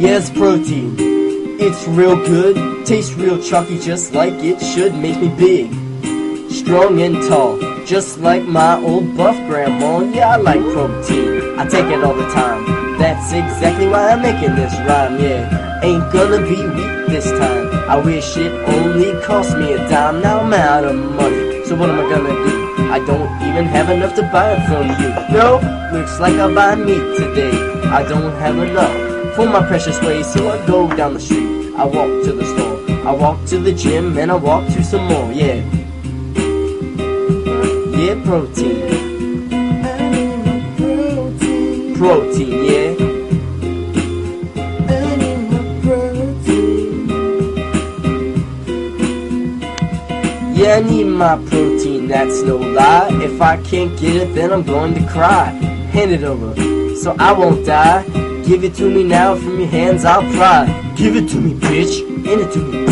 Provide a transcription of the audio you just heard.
Yes, protein. It's real good, tastes real chalky just like it should. Make me big, strong and tall, just like my old buff grandma. Yeah, I like protein, I take it all the time. That's exactly why I'm making this rhyme, yeah. Ain't gonna be weak this time. I wish it only cost me a dime. Now I'm out of money, so what am I gonna do? I don't even have enough to buy it from you. No, looks like I'll buy meat today. I don't have enough for my precious ways, so I go down the street, I walk to the store, I walk to the gym, and I walk to some more, yeah. Yeah, protein. Protein, yeah. Yeah, I need my protein, that's no lie. If I can't get it, then I'm going to cry. Hand it over, so I won't die. Give it to me now, from your hands I'll pry. Give it to me, bitch, hand it to me.